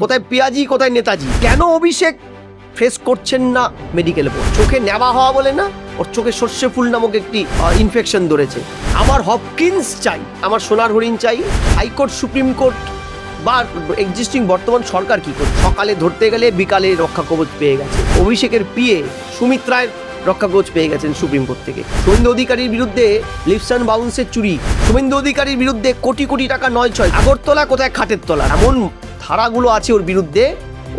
কোথায় পিয়াজি, কোথায় নেতাজি। কেন অভিষেক ফেস করছেন না মেডিকেল বোর্ড? চোখে নেওয়া হওয়া বলে না, ওর চোখে সর্ষে ফুল নামক একটি ইনফেকশন ধরেছে। আমার হপকিন্স চাই, আমার সোনার হরিণ চাই। হাইকোর্ট, সুপ্রিম কোর্ট বা এক্সিস্টিং বর্তমান সরকার কি করে? সকালে ধরতে গেলে বিকালে রক্ষা কবচ পেয়ে গেছে। অভিষেকের পিএ সুমিত রায়ের রক্ষা কবচ পেয়ে গেছেন সুপ্রিম কোর্ট থেকে। শুভেন্দু অধিকারীর বিরুদ্ধে লিপস অ্যান্ড বাউন্সের চুরি, শুভেন্দু অধিকারীর বিরুদ্ধে কোটি কোটি টাকা নয় ছয়, আগরতলা কোথায় খাটের তলা, এমন ধারাগুলো আছে ওর বিরুদ্ধে।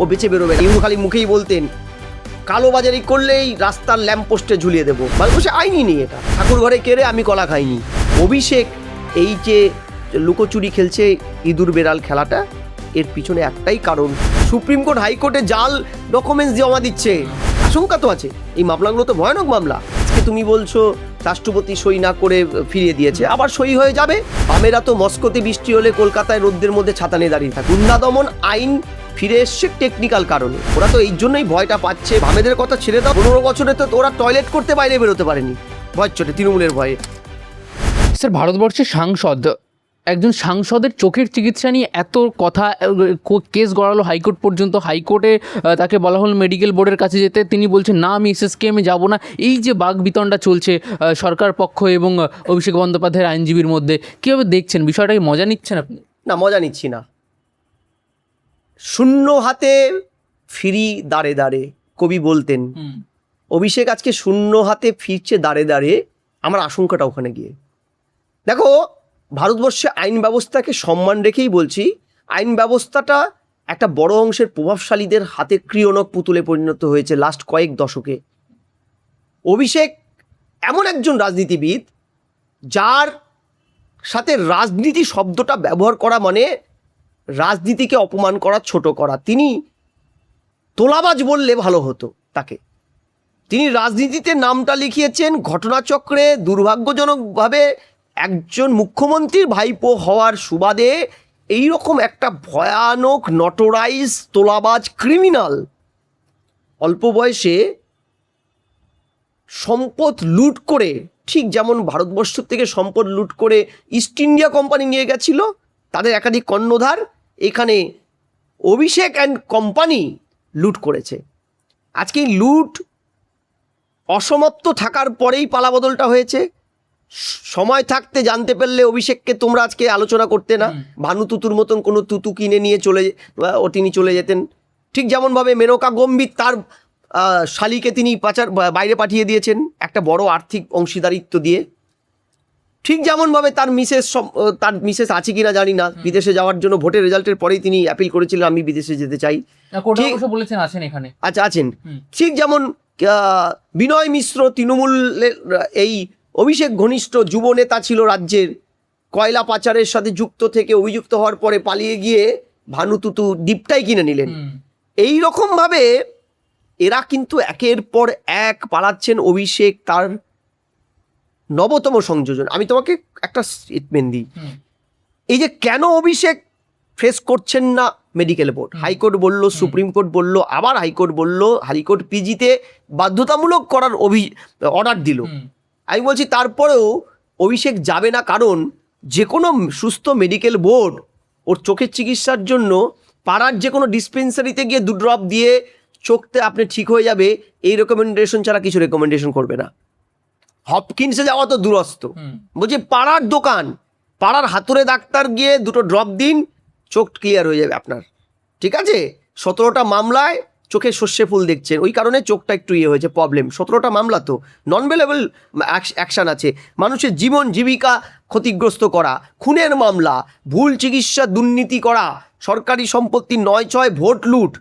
ও বেঁচে বেরোবে। ইনি খালি মুখেই বলতেন কালোবাজারি করলেই রাস্তার ল্যাম্পপোস্টে ঝুলিয়ে দেবো। সে আইনই নেই, এটা ঠাকুর ঘরে কেড়ে আমি কলা খাইনি। অভিষেক এই যে লুকোচুরি খেলছে, ইঁদুর বেড়াল খেলাটা, এর পিছনে একটাই কারণ, সুপ্রিম কোর্ট হাইকোর্টে জাল ডকুমেন্টস জমা দিচ্ছে। আশঙ্কা তো আছে, এই মামলাগুলো তো ভয়ানক মামলা। আজকে তুমি বলছো রাষ্ট্রপতি সই না করে ফিরিয়ে দিয়েছে, আবার সই হয়ে যাবে। বামেরা তো মস্কোতে বৃষ্টি হলে কলকাতায় রোদ্রের মধ্যে ছাতা নিয়ে দাঁড়িয়ে থাকে। গুন্ডা দমন আইন ফিরে এসছে টেকনিক্যাল কারণে। ওরা তো এই জন্যই ভয়টা পাচ্ছে। বামেদের কথা ছেড়ে দাও, 15 বছরে তো ওরা টয়লেট করতে বাইরে বেরোতে পারেনি ভয়ের চোটে, তৃণমূলের ভয়ে। স্যার, ভারতবর্ষের একজন সাংসদের চোখের চিকিৎসা নিয়ে এত কথা, কেস গড়ালো হাইকোর্ট পর্যন্ত। হাইকোর্টে তাকে বলা হল মেডিকেল বোর্ডের কাছে যেতে, তিনি বলছেন না আমি এসএসকেএমে যাব না। এই যে বাকবিতণ্ডা চলছে সরকার পক্ষ এবং অভিষেক বন্দ্যোপাধ্যায়ের আইনজীবীর মধ্যে, কীভাবে দেখছেন বিষয়টাকে? মজা নিচ্ছেন আপনি? না, মজা নিচ্ছি না। শূন্য হাতে ফিরি দাঁড়ে দাঁড়ে, কবি বলতেন। অভিষেক আজকে শূন্য হাতে ফিরছে দাঁড়ে দাঁড়ে। আমার আশঙ্কাটা ওখানে গিয়ে দেখো, ভারতবর্ষে আইন ব্যবস্থাকে সম্মান রেখেই বলছি, আইন ব্যবস্থাটা একটা বড় অংশের প্রভাবশালীদের হাতে ক্রিয়নক পুতুলে পরিণত হয়েছে লাস্ট কয়েক দশকে। অভিষেক এমন একজন রাজনীতিবিদ যার সাথে রাজনীতি শব্দটা ব্যবহার করা মানে রাজনীতিকে অপমান করা, ছোট করা। তিনি তোলাবাজ বললে ভালো হতো তাকে। তিনি রাজনীতিতে নামটা লিখিয়েছেন ঘটনাচক্রে দুর্ভাগ্যজনকভাবে একজন মুখ্যমন্ত্রীর ভাইপো হওয়ার সুবাদে এইরকম একটা ভয়ানক নটোরাইজ তোলাবাজ ক্রিমিনাল অল্প বয়সে সম্পদ লুট করে, ঠিক যেমন ভারতবর্ষ থেকে সম্পদ লুট করে ইস্ট ইন্ডিয়া কোম্পানি নিয়ে গেছিল, তাদের একাধিক কর্ণধার, এখানে অভিষেক অ্যান্ড কোম্পানি লুট করেছে। আজকে এই লুট অসমাপ্ত থাকার পরেই পালাবদলটা হয়েছে। সময় থাকতে জানতে পারলে অভিষেককে তোমরা আজকে আলোচনা করতে না। ভানু তুতুর মতন কোনো তুতু কিনে নিয়ে তিনি চলে যেতেন। ঠিক যেমনভাবে মেনকা গম্ভীর তার শালিকে তিনি বাইরে পাঠিয়ে দিয়েছেন একটা বড় আর্থিক অংশীদারিত্ব দিয়ে। ঠিক যেমনভাবে তার মিসেস আছে কিনা জানি না, বিদেশে যাওয়ার জন্য ভোটের রেজাল্টের পরেই তিনি অ্যাপিল করেছিলেন আমি বিদেশে যেতে চাই। বলেছেন আছেন এখানে, আচ্ছা আছেন। ঠিক যেমন বিনয় মিশ্র তৃণমূলের এই অভিষেক ঘনিষ্ঠ যুব নেতা ছিল রাজ্যের, কয়লা পাচারের সাথে যুক্ত থেকে অভিযুক্ত হওয়ার পরে পালিয়ে গিয়ে ভানুতুতু ডিপটাই কিনে নিলেন। এই রকমভাবে এরা কিন্তু একের পর এক পালাচ্ছেন। অভিষেক তার নবতম সংযোজন। আমি তোমাকে একটা স্টেটমেন্ট দিই, এই যে কেন অভিষেক ফেস করছেন না মেডিকেল বোর্ড? হাইকোর্ট বলল, সুপ্রিম কোর্ট বলল, আবার হাইকোর্ট বলল, হাইকোর্ট পিজিতে বাধ্যতামূলক করার অর্ডার দিল। আমি বলছি তারপরেও অভিষেক যাবে না, কারণ যে কোনো সুস্থ মেডিকেল বোর্ড ওর চোখের চিকিৎসার জন্য পাড়ার যে কোনো ডিসপেন্সারিতে গিয়ে 2 ড্রপ দিয়ে চোখতে আপনি ঠিক হয়ে যাবে, এই রেকমেন্ডেশন ছাড়া কিছু রেকমেন্ডেশন করবে না। হপকিন্সে যাওয়া তো দূরস্থ। বলছি পাড়ার দোকান, পাড়ার হাতুড়ে ডাক্তার গিয়ে 2টো ড্রপ দিন, চোখ ক্লিয়ার হয়ে যাবে আপনার। ঠিক আছে, 17টা মামলায় চোখে সর্ষে ফুল দেখছেন, ওই কারণে চোখটা একটু হয়েছে প্রবলেম। 17টা মামলা তো নন বেলেবল অ্যাকশান আছে, মানুষের জীবন জীবিকা ক্ষতিগ্রস্ত করা, খুনের মামলা, ভুল চিকিৎসা, দুর্নীতি করা, সরকারি সম্পত্তি 9-6, ভোট লুট,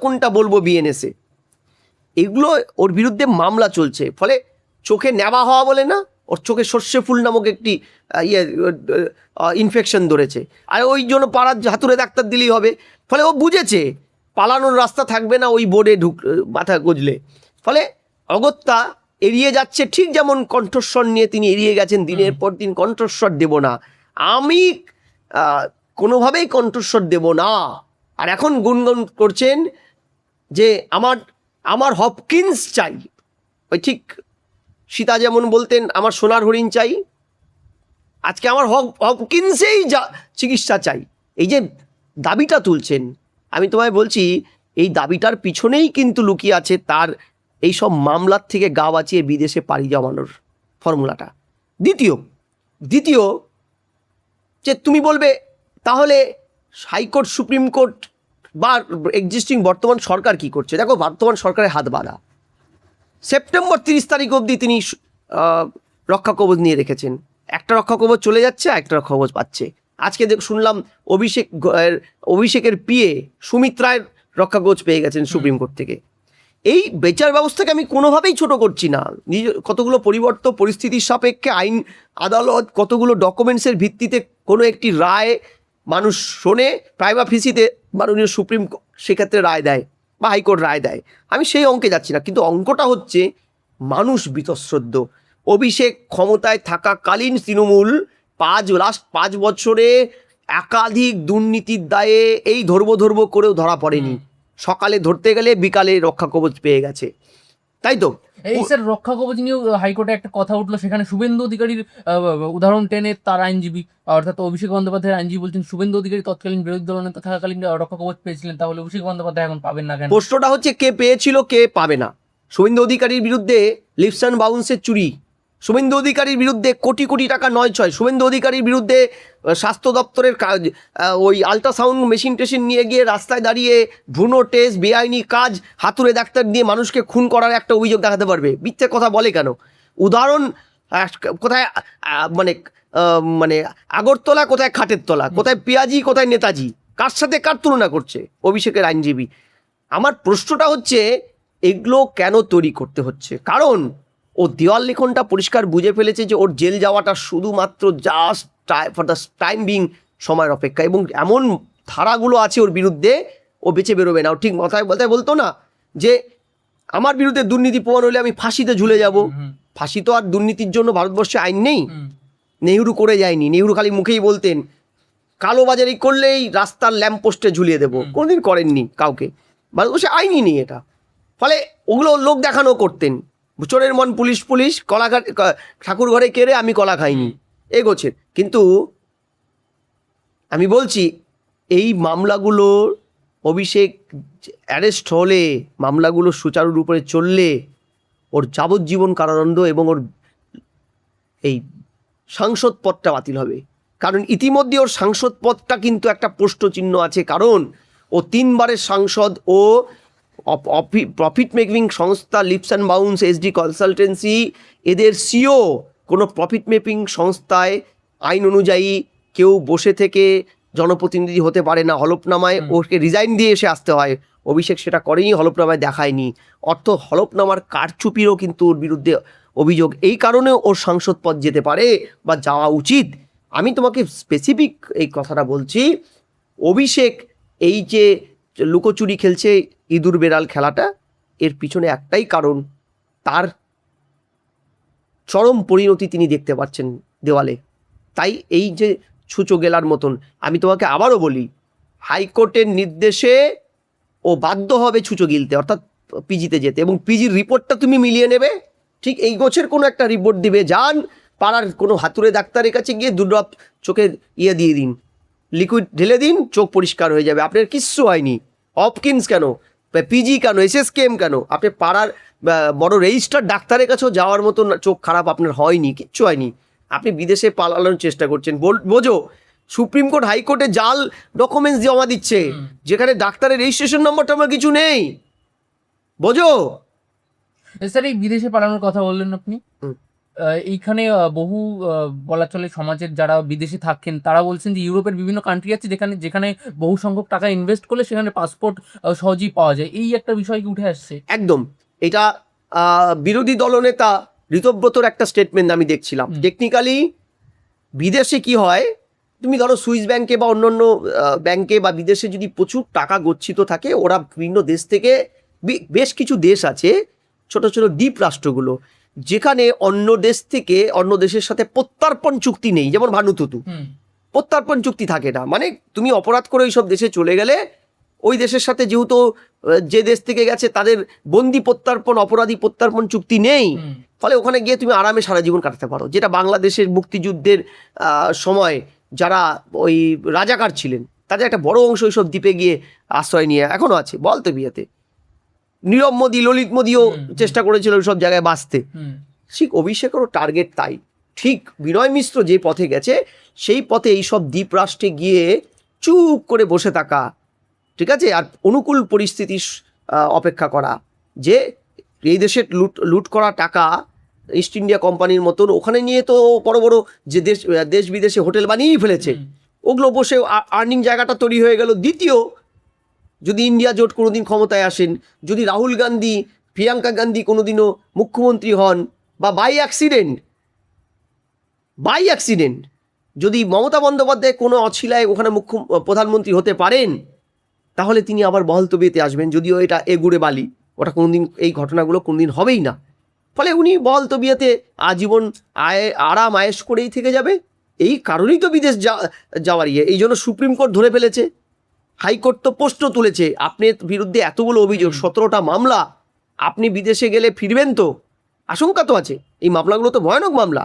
কোনটা বলবো বিএনএসে, এগুলো ওর বিরুদ্ধে মামলা চলছে। ফলে চোখে নেওয়া হওয়া বলে না, ওর চোখে সর্ষে ফুল নামক একটি ইনফেকশন ধরেছে। আর ওই জন্য পাড়ার হাতুড়ে ডাক্তার দিলেই হবে। ফলে ও বুঝেছে পালানোর রাস্তা থাকবে না ওই বোর্ডে মাথা গজলে। ফলে অগত্যা এড়িয়ে যাচ্ছে। ঠিক যেমন কণ্ঠস্বর নিয়ে তিনি এড়িয়ে গেছেন, দিনের পর দিন কণ্ঠস্বর দেব না, আমি কোনোভাবেই কণ্ঠস্বর দেব না। আর এখন গুনগুন করছেন যে আমার হপকিন্স চাই। ওই ঠিক সীতা যেমন বলতেন আমার সোনার হরিণ চাই, আজকে আমার হপকিন্সেই চিকিৎসা চাই। এই যে দাবিটা তুলছেন, আমি তোমায় বলছি এই দাবিটার পিছনেই কিন্তু লুকিয়ে আছে তার এই সব মামলার থেকে গা বাঁচিয়ে বিদেশে পাড়ি জমানোর ফর্মুলাটা। দ্বিতীয় যে তুমি বলবে তাহলে হাইকোর্ট, সুপ্রিম কোর্ট বা এক্সিস্টিং বর্তমান সরকার কি করছে? দেখো, বর্তমান সরকারের হাত বাঁধা। সেপ্টেম্বর 30 তারিখ অবধি তিনি রক্ষা কবচ নিয়ে রেখেছেন। একটা রক্ষা কবচ চলে যাচ্ছে, একটা রক্ষা কবচ পাচ্ছে। আজকে শুনলাম অভিষেকের পিএ সুমিত রায়ের রক্ষা কবচ পেয়ে গেছেন সুপ্রিম কোর্ট থেকে। এই বিচার ব্যবস্থাকে আমি কোনোভাবেই ছোট করছি না। কতগুলো পরিস্থিতির সাপেক্ষে আইন আদালত কতগুলো ডকুমেন্টসের ভিত্তিতে কোনো একটি রায় মানুষ শোনে, প্রাইমা ফেসিতে মাননীয় সুপ্রিম সেক্ষেত্রে রায় দেয় বা হাইকোর্ট রায় দেয়। আমি সেই অঙ্কে যাচ্ছি না, কিন্তু অঙ্কটা হচ্ছে মানুষ বীতশ্রদ্ধ। অভিষেক ক্ষমতায় থাকাকালীন তৃণমূল লাস্ট 5 বছরে একাধিক দুর্নীতির দায়ে এই ধরবো করেও ধরা পড়েনি। সকালে ধরতে গেলে বিকালে রক্ষা কবচ পেয়ে গেছে, তাই তো? এই স্যার, রক্ষা কবচ নিয়েও হাইকোর্টে একটা কথা উঠলো, সেখানে শুভেন্দু অধিকারীর উদাহরণ টেনে তার আইনজীবী অর্থাৎ অভিষেক বন্দ্যোপাধ্যায়ের আইনজীবী বলছেন শুভেন্দু অধিকারী তৎকালীন বিরোধী দলনেতা থাকাকালীন রক্ষা কবচ পেয়েছিলেন, তাহলে অভিষেক বন্দ্যোপাধ্যায় এখন পাবেন না কেন? প্রশ্নটা হচ্ছে কে পেয়েছিল, কে পাবে না। শুভেন্দু অধিকারীর বিরুদ্ধে লিপস অ্যান্ড বাউন্সের চুরি, শুভেন্দু অধিকারীর বিরুদ্ধে কোটি কোটি টাকা নয় ছয়, শুভেন্দু অধিকারীর বিরুদ্ধে স্বাস্থ্য দপ্তরের কাজ, ওই আল্ট্রাসাউন্ড মেশিন টেশিন নিয়ে গিয়ে রাস্তায় দাঁড়িয়ে ভ্রূণ টেস্ট, বেআইনি কাজ, হাতুড়ে ডাক্তার দিয়ে মানুষকে খুন করার একটা অভিযোগ দেখাতে পারবে। মিথ্যে কথা বলে কেন? উদাহরণ কোথায় মানে আগরতলা, কোথায় খাটের তলা, কোথায় পেঁয়াজি, কোথায় নেতাজি, কার সাথে কার তুলনা করছে অভিষেকের আইনজীবী? আমার প্রশ্নটা হচ্ছে এগুলো কেন তৈরি করতে হচ্ছে? কারণ ও দেওয়াল লিখনটা পরিষ্কার বুঝে ফেলেছে যে ওর জেল যাওয়াটা শুধুমাত্র just for the time being সময়ের অপেক্ষা, এবং এমন ধারাগুলো আছে ওর বিরুদ্ধে, ও বেঁচে বেরোবে না। ও ঠিক মাথায় বলতো না যে আমার বিরুদ্ধে দুর্নীতি প্রমাণ হলে আমি ফাঁসিতে ঝুলে যাব। ফাঁসি তো আর দুর্নীতির জন্য ভারতবর্ষে আইন নেই। নেহরু করে যায়নি। নেহরু খালি মুখেই বলতেন কালোবাজারি করলেই রাস্তার ল্যাম্পপোস্টে ঝুলিয়ে দেবো, কোনোদিন করেননি কাউকে। ভারতবর্ষে আইনই নেই এটা। ফলে ওগুলো লোক দেখানো করতেন। চোরের মন পুলিশ কলাঘাট ঠাকুর ঘরে কেড়ে আমি কলা খাইনি, এগোছে। কিন্তু আমি বলছি এই মামলাগুলো অভিষেক অ্যারেস্ট হলে, মামলাগুলো সুচারুরূপে চললে ওর যাবজ্জীবন কারাদণ্ড এবং ওর এই সাংসদ পদটা বাতিল হবে। কারণ ইতিমধ্যে ওর সাংসদ পদটা কিন্তু একটা প্রশ্নচিহ্ন আছে। কারণ ও 3 বারের সাংসদ, ও প্রফিট মেকিং সংস্থা leaps and bounds, SD consultancy, এদের সিও। কোনো প্রফিট মেকিং সংস্থায় আইন অনুযায়ী কেউ বসে থেকে জনপ্রতিনিধি হতে পারে না। হলফনামায় ওকে রিজাইন দিয়ে এসে আসতে হয়। অভিষেক সেটা করেনি, হলফনামায় দেখায়নি। হলফনামার কারচুপিরও কিন্তু ওর বিরুদ্ধে অভিযোগ। এই কারণে ওর সাংসদ পদ যেতে পারে বা যাওয়া উচিত। আমি তোমাকে স্পেসিফিক এই কথাটা বলছি, অভিষেক এই যে লুকোচুরি খেলছে, ইঁদুর বেড়াল খেলাটা, এর পিছনে একটাই কারণ, তার চরম পরিণতি তিনি দেখতে পাচ্ছেন দেওয়ালে। তাই এই যে ছুঁচো গেলার মতন, আমি তোমাকে আবারও বলি, হাইকোর্টের নির্দেশে ও বাধ্য হবে ছুঁচো গিলতে, অর্থাৎ পিজিতে যেতে, এবং পিজির রিপোর্টটা তুমি মিলিয়ে নেবে। ঠিক এই গোছের কোনো একটা রিপোর্ট দিবে, যান পাড়ার কোনো হাতুড়ে ডাক্তারের কাছে গিয়ে 2 ড্রপ চোখে দিয়ে দিন, লিকুইড ঢেলে দিন, চোখ পরিষ্কার হয়ে যাবে। আপনার কিচ্ছু হয়নি। হপকিন্স কেন, পিজি কেন, এসএসকেএম কেন, আপনি পাড়ার বড় রেজিস্টার ডাক্তারের কাছেও যাওয়ার মতো চোখ খারাপ আপনার হয়নি, কিচ্ছু হয়নি। আপনি বিদেশে পালানোর চেষ্টা করছেন। বোঝো, সুপ্রিম কোর্ট হাইকোর্টে জাল ডকুমেন্টস জমা দিচ্ছে, যেখানে ডাক্তারের রেজিস্ট্রেশন নম্বরটা আমার কিছু নেই। বোঝো স্যার, এই বিদেশে পালানোর কথা বললেন আপনি, এইখানে বহু বলা চলে সমাজের যারা বিদেশে থাকেন তারা বলছেন যে ইউরোপের বিভিন্ন কান্ট্রি আছে যেখানে বহু সংখ্যক টাকা ইনভেস্ট করলে সেখানে পাসপোর্ট সহজেই পাওয়া যায়। এই একটা বিষয় কি উঠে আসছে? একদম। এটা বিরোধী দলনেতা ঋতব্রতর একটা স্টেটমেন্ট আমি দেখছিলাম। টেকনিক্যালি বিদেশে কি হয়, তুমি ধরো সুইস ব্যাংকে বা অন্যান্য ব্যাংকে বা বিদেশে যদি প্রচুর টাকা গচ্ছিত থাকে, ওরা বিভিন্ন দেশ থেকে, বেশ কিছু দেশ আছে ছোট ছোট দ্বীপ রাষ্ট্রগুলো, যেখানে অন্য দেশ থেকে অন্য দেশের সাথে প্রত্যর্পণ চুক্তি নেই। যেমন ভানুতুতু, প্রত্যর্পণ চুক্তি থাকে না। মানে তুমি অপরাধ করে ওই সব দেশে চলে গেলে, ওই দেশের সাথে যেহেতু যে দেশ থেকে গেছে তাদের বন্দি প্রত্যর্পণ, অপরাধী প্রত্যর্পণ চুক্তি নেই, ফলে ওখানে গিয়ে তুমি আরামে সারা জীবন কাটাতে পারো। যেটা বাংলাদেশের মুক্তিযুদ্ধের সময় যারা ওই রাজাকার ছিলেন তাদের একটা বড় অংশ ওইসব দ্বীপে গিয়ে আশ্রয় নিয়ে এখনও আছে, বলতে বিয়েতে নীরব মোদী, ললিত মোদীও চেষ্টা করেছিল ওইসব জায়গায় বাঁচতে। ঠিক অভিষেকেরও টার্গেট তাই। ঠিক বিনয় মিশ্র যে পথে গেছে সেই পথে এইসব দ্বীপ রাষ্ট্রে গিয়ে চুপ করে বসে থাকা, ঠিক আছে, আর অনুকূল পরিস্থিতি অপেক্ষা করা, যে এই দেশের লুট করা টাকা ইস্ট ইন্ডিয়া কোম্পানির মতন ওখানে নিয়ে তো বড় বড় যে দেশ বিদেশে হোটেল বানিয়েই ফেলেছে, ওগুলো বসে আর্নিং জায়গাটা তৈরি হয়ে গেল। দ্বিতীয়, যদি ইন্ডিয়া জোট কোনোদিন ক্ষমতায় আসেন, যদি রাহুল গান্ধী, প্রিয়াঙ্কা গান্ধী কোনোদিনও মুখ্যমন্ত্রী হন, বা বাই অ্যাক্সিডেন্ট যদি মমতা বন্দ্যোপাধ্যায় কোনো অছিলায় ওখানে প্রধানমন্ত্রী হতে পারেন, তাহলে তিনি আবার বহলতবিয়েতে আসবেন। যদিও এটা এগুড়ে বালি, ওটা কোনোদিন, এই ঘটনাগুলো কোনোদিন হবেই না। ফলে উনি বহলতবিয়েতে আজীবন আরাম আয়েশ করেই থেকে যাবে। এই কারণেই তো বিদেশ যাওয়ার এই জন্য সুপ্রিম কোর্ট ধরে ফেলেছে, হাইকোর্ট তো প্রশ্ন তুলেছে, আপনার বিরুদ্ধে এতগুলো অভিযোগ, 17টা মামলা, আপনি বিদেশে গেলে ফিরবেন তো, আশঙ্কা তো আছে, এই মামলাগুলো তো ভয়ানক মামলা।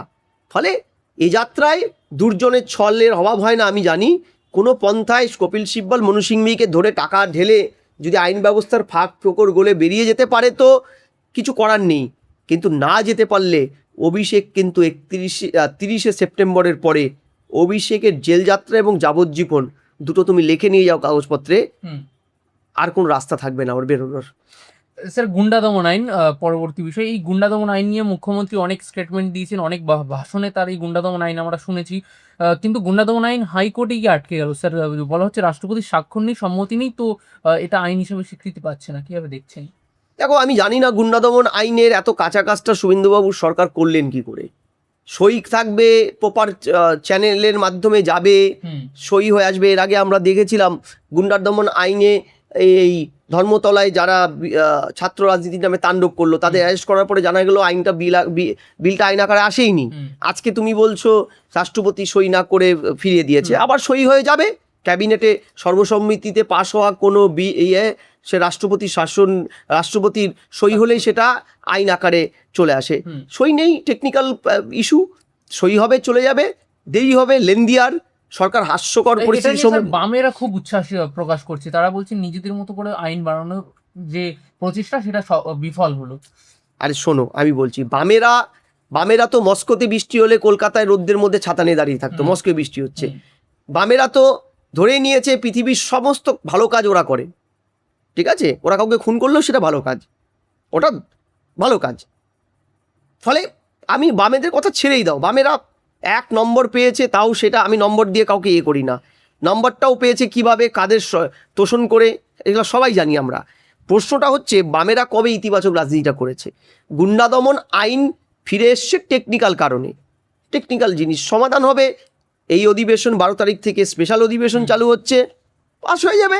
ফলে এই যাত্রায় দুর্জনের ছলের অভাব হয় না। আমি জানি কোনো পন্থায় কপিল সিব্বল, মনু সিংভিকে ধরে টাকা ঢেলে যদি আইন ব্যবস্থার ফাঁক ফোকর গলে বেরিয়ে যেতে পারে তো কিছু করার নেই, কিন্তু না যেতে পারলে অভিষেক কিন্তু 30শে সেপ্টেম্বরের পরে অভিষেকের জেল যাত্রা এবং যাবজ্জীবন দুটো তুমি লিখে নিয়ে যাও কাগজপত্রে, আর কোন রাস্তা থাকবে না ওর বেরোনোর। স্যার, গুন্ডা দমন আইন পরবর্তী বিষয়। এই গুন্ডা দমন আইন নিয়ে মুখ্যমন্ত্রী অনেক স্টেটমেন্ট দিয়েছেন, অনেক ভাষণে তার এই গুন্ডা দমন আইন আমরা শুনেছি, কিন্তু গুন্ডা দমন আইন হাইকোর্টে গিয়ে আটকে গেল। স্যার, বলা হচ্ছে রাষ্ট্রপতির স্বাক্ষর নেই, সম্মতি নেই, তো এটা আইন হিসেবে স্বীকৃতি পাচ্ছে না। কীভাবে দেখছেন? দেখো, আমি জানি না গুন্ডা দমন আইনের এত কাঁচা কাজটা শুভেন্দুবাবুর সরকার করলেন কি করে। সই থাকবে, প্রপার চ্যানেলের মাধ্যমে যাবে, সই হয়ে আসবে। এর আগে আমরা দেখেছিলাম গুন্ডা দমন আইনে এই ধর্মতলায় যারা ছাত্র রাজনীতির নামে তাণ্ডব করলো তাদের অ্যারেস্ট করার পরে জানা গেল বিলটা আইন আকারে আসেইনি। আজকে তুমি বলছো রাষ্ট্রপতি সই না করে ফিরিয়ে দিয়েছে, আবার সই হয়ে যাবে। ক্যাবিনেটে সর্বসম্মতিতে পাশ হওয়া কোনো সে রাষ্ট্রপতির সই হলেই সেটা আইন আকারে চলে আসে। সই নেই, টেকনিক্যাল ইস্যু, সই হবে, চলে যাবে, দেরি হবে, লেন্দিয়ার সরকার হাস্যকর পরিস্থিতি। বামেরা খুব উচ্ছ্বাস প্রকাশ করছে, তারা বলছে নিজেদের মতো করে আইন বানানোর যে প্রচেষ্টা সেটা বিফল হলো। আরে শোনো, আমি বলছি, বামেরা তো মস্কোতে বৃষ্টি হলে কলকাতায় রোদ্রের মধ্যে ছাতা নিয়ে দাঁড়িয়ে থাকতো, মস্কোয় বৃষ্টি হচ্ছে। বামেরা তো ধরে নিয়েছে পৃথিবীর সমস্ত ভালো কাজ ওরা করে, ঠিক আছে, ওরা কাউকে খুন করলেও সেটা ভালো কাজ, ওটা ভালো কাজ। ফলে আমি বামেদের কথা ছেড়েই দাও, বামেরা 1 নম্বর পেয়েছে, তাও সেটা আমি নম্বর দিয়ে কাউকে করি না। নম্বরটাও পেয়েছে কিভাবে, কাদের তোষণ করে, এগুলো সবাই জানি আমরা। প্রশ্নটা হচ্ছে বামেরা কবে ইতিবাচক রাজনীতিটা করেছে? গুন্ডা দমন আইন ফিরে এসছে টেকনিক্যাল কারণে, টেকনিক্যাল জিনিস সমাধান হবে। এই অধিবেশন 12 তারিখ থেকে স্পেশাল অধিবেশন চালু হচ্ছে, পাস হয়ে যাবে,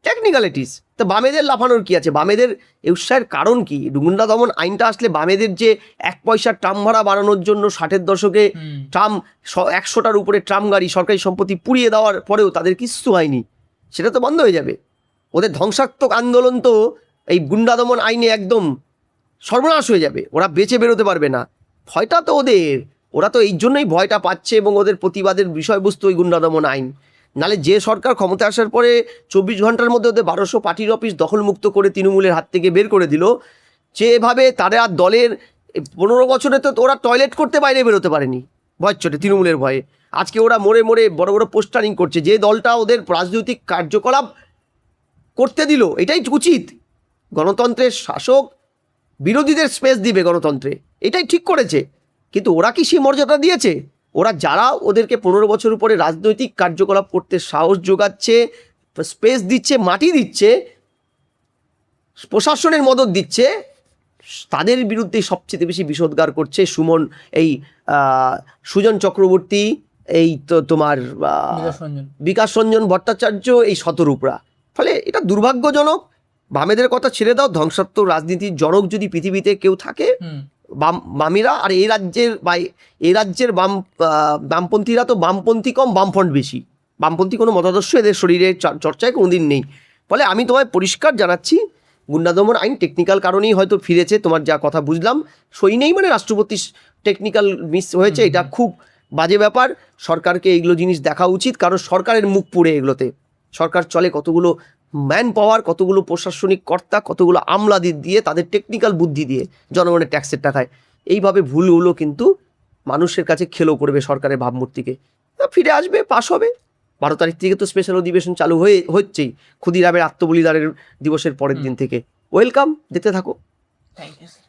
টেকনিক্যালিটিস। তো বামেদের লাফানোর কি আছে? বামেদের উৎসাহের কারণ কি? গুন্ডা দমন আইনটা আসলে বামেদের যে 1 পয়সার ট্রাম ভাড়া বাড়ানোর জন্য 60-এর দশকে ট্রাম 100টার উপরে ট্রাম গাড়ি সরকারি সম্পত্তি পুড়িয়ে দেওয়ার পরেও তাদের কিচ্ছু হয়নি, সেটা তো বন্ধ হয়ে যাবে। ওদের ধ্বংসাত্মক আন্দোলন তো এই গুন্ডা দমন আইনে একদম সর্বনাশ হয়ে যাবে, ওরা বেঁচে বেরোতে পারবে না। ভয়টা তো ওরা তো এই জন্যই ভয়টা পাচ্ছে, এবং ওদের প্রতিবাদের বিষয়বস্তু ওই গুন্ডা দমন আইন। নালে যে সরকার ক্ষমতা আসার পরে 24 ঘন্টার মধ্যে ওদের 1200 পার্টির অফিস দখলমুক্ত করে তৃণমূলের হাত থেকে বের করে দিল, যেভাবে তারা দলের 15 বছরে তো ওরা টয়লেট করতে বাইরে বেরোতে পারেনি ভয়ের চোটে, তৃণমূলের ভয়ে। আজকে ওরা মোড়ে মোড়ে বড় বড় পোস্টারিং করছে, যে দলটা ওদের রাজনৈতিক কার্যকলাপ করতে দিল, এটাই উচিত। গণতন্ত্রের শাসক বিরোধীদের স্পেস দিবে গণতন্ত্রে, এটাই ঠিক করেছে। কিন্তু ওরা কি সেই মর্যাদা দিয়েছে? ওরা যারা ওদেরকে 15 বছর উপরে রাজনৈতিক কার্যকলাপ করতে সাহস যোগাচ্ছে, স্পেস দিচ্ছে, মাটি দিচ্ছে, প্রশাসনের মদত দিচ্ছে, তাদের বিরুদ্ধে সবচেয়ে বেশি বিষোদ্গার করছে সুজন চক্রবর্তী, এই তো তোমার বিকাশ রঞ্জন ভট্টাচার্য, এই শতরূপরা। ফলে এটা দুর্ভাগ্যজনক। বামেদের কথা ছেড়ে দাও, ধ্বংসাত্মক রাজনীতির জনক যদি পৃথিবীতে কেউ থাকে বামেরা। আর এই রাজ্যের বামপন্থীরা তো বামপন্থী কম, বামফ্রন্ট বেশি। বামপন্থী কোনো মতাদর্শ এদের শরীরে চর্চায় কোনোদিন নেই। ফলে আমি তোমায় পরিষ্কার জানাচ্ছি, গুন্ডা দমন আইন টেকনিক্যাল কারণেই হয়তো ফিরেছে, তোমার যা কথা বুঝলাম। সই নেই মানে রাষ্ট্রপতি টেকনিক্যাল মিস হয়েছে, এটা খুব বাজে ব্যাপার। সরকারকে এইগুলো জিনিস দেখা উচিত, কারণ সরকারের মুখ পুড়ে এগুলোতে, সরকার চলে কতগুলো ম্যান পাওয়ার, কতগুলো প্রশাসনিক কর্তা, কতগুলো আমলাদের দিয়ে, তাদের টেকনিক্যাল বুদ্ধি দিয়ে জনগণের ট্যাক্সের টাকায়। এইভাবে ভুলগুলো কিন্তু মানুষের কাছে খেলো করবে সরকারের ভাবমূর্তিকে। ফিরে আসবে, পাশ হবে। 12 তারিখ থেকে তো স্পেশাল অধিবেশন চালু হচ্ছেই, ক্ষুদিরামের আত্মবলিদানের দিবসের পরের দিন থেকে। ওয়েলকাম, দেখতে থাকো। Thank you.